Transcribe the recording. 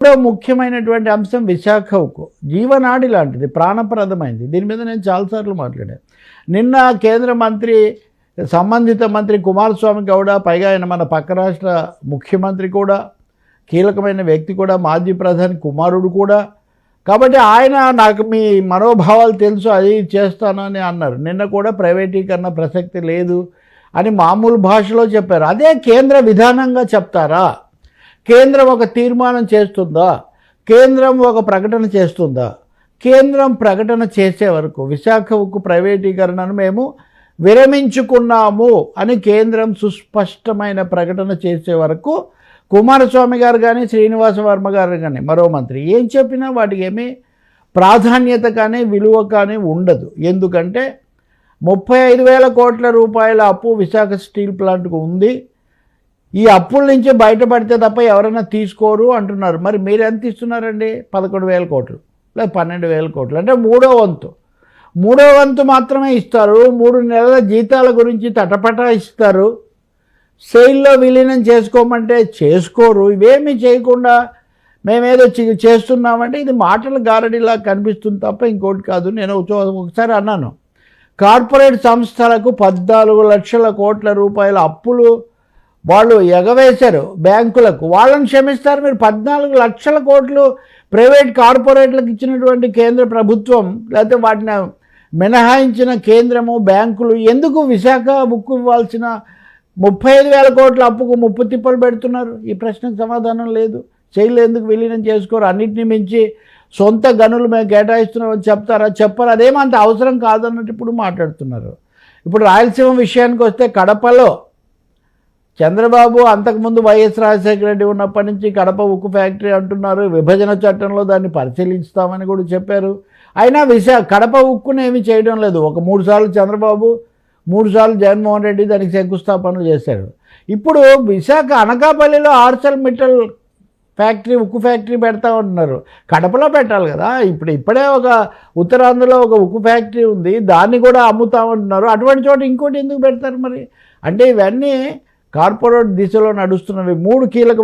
మరో ముఖ్యమైనటువంటి అంశం విశాఖ ఉక్కు జీవనాడి లాంటిది, ప్రాణప్రదమైంది. దీని మీద నేను చాలాసార్లు మాట్లాడాను. నిన్న కేంద్ర మంత్రి, సంబంధిత మంత్రి కుమారస్వామి గౌడ, పైగా ఆయన మన పక్క రాష్ట్ర ముఖ్యమంత్రి కూడా, కీలకమైన వ్యక్తి కూడా, మాజీ ప్రధాని కుమారుడు కూడా. కాబట్టి ఆయన నాకు మీ మనోభావాలు తెలుసు, అది చేస్తానని అన్నారు. నిన్న కూడా ప్రైవేటీకరణ ప్రసక్తి లేదు అని మామూలు భాషలో చెప్పారు. అదే కేంద్ర విధానంగా చెప్తారా? కేంద్రం ఒక తీర్మానం చేస్తుందా? కేంద్రం ఒక ప్రకటన చేస్తుందా? కేంద్రం ప్రకటన చేసే వరకు విశాఖ ఉక్కు ప్రైవేటీకరణను మేము విరమించుకున్నాము అని కేంద్రం సుస్పష్టమైన ప్రకటన చేసే వరకు కుమారస్వామి గారు కానీ, శ్రీనివాస వర్మ గారు కానీ, మరో మంత్రి ఏం చెప్పినా వాటికి ఏమీ ప్రాధాన్యత కానీ విలువ కానీ ఉండదు. ఎందుకంటే 35,000 కోట్ల రూపాయల అప్పు విశాఖ స్టీల్ ప్లాంట్కు ఉంది. ఈ అప్పుల నుంచి బయటపడితే తప్ప ఎవరైనా తీసుకోరు అంటున్నారు. మరి మీరు ఎంత ఇస్తున్నారండి? 11,000 కోట్లు లేదా 12,000 కోట్లు, అంటే మూడో వంతు మాత్రమే ఇస్తారు. 3 నెలల జీతాల గురించి తటపటా ఇస్తారు. సెయిల్లో విలీనం చేసుకోమంటే చేసుకోరు. ఇవేమీ చేయకుండా మేమేదో చేస్తున్నామంటే ఇది మాటల గారడిలా కనిపిస్తుంది తప్ప ఇంకోటి కాదు. నేను ఒకసారి అన్నాను, కార్పొరేట్ సంస్థలకు 14 లక్షల కోట్ల రూపాయల అప్పులు వాళ్ళు ఎగవేశారు బ్యాంకులకు. వాళ్ళని క్షమిస్తారు. మీరు 14 లక్షల కోట్లు ప్రైవేట్ కార్పొరేట్లకు ఇచ్చినటువంటి కేంద్ర ప్రభుత్వం, లేకపోతే వాటిని మినహాయించిన కేంద్రము, బ్యాంకులు ఎందుకు విశాఖ ఉక్కు ఇవ్వాల్సిన 35,000 కోట్ల అప్పుకు ముప్పు తిప్పలు పెడుతున్నారు? ఈ ప్రశ్నకు సమాధానం లేదు. శైలి ఎందుకు విలీనం చేసుకోరు? అన్నింటినీ మించి సొంత గనులు మేము కేటాయిస్తున్నామని చెప్తారా? చెప్పరు. అదేమంత అవసరం కాదన్నట్టు ఇప్పుడు మాట్లాడుతున్నారు. ఇప్పుడు రాయలసీమ విషయానికి వస్తే కడపలో చంద్రబాబు అంతకుముందు వైఎస్ రాజశేఖర రెడ్డి ఉన్నప్పటి నుంచి కడప ఉక్కు ఫ్యాక్టరీ అంటున్నారు. విభజన చట్టంలో దాన్ని పరిశీలిస్తామని కూడా చెప్పారు. అయినా కడప ఉక్కుని ఏమీ చేయడం లేదు. ఒక 3 సార్లు చంద్రబాబు, 3 సార్లు జగన్మోహన్ రెడ్డి దానికి శంకుస్థాపనలు చేశారు. ఇప్పుడు విశాఖ అనకాపల్లిలో ఆర్సెల్ మిట్టల్ ఫ్యాక్టరీ, ఉక్కు ఫ్యాక్టరీ పెడతా ఉంటున్నారు. కడపలో పెట్టాలి కదా. ఇప్పుడే ఒక ఉత్తరాంధ్రలో ఒక ఉక్కు ఫ్యాక్టరీ ఉంది, దాన్ని కూడా అమ్ముతా ఉంటున్నారు. అటువంటి చోట ఇంకోటి ఎందుకు పెడతారు మరి? అంటే ఇవన్నీ కార్పొరేట్ దిశలో నడుస్తున్నవి. 3 కీలక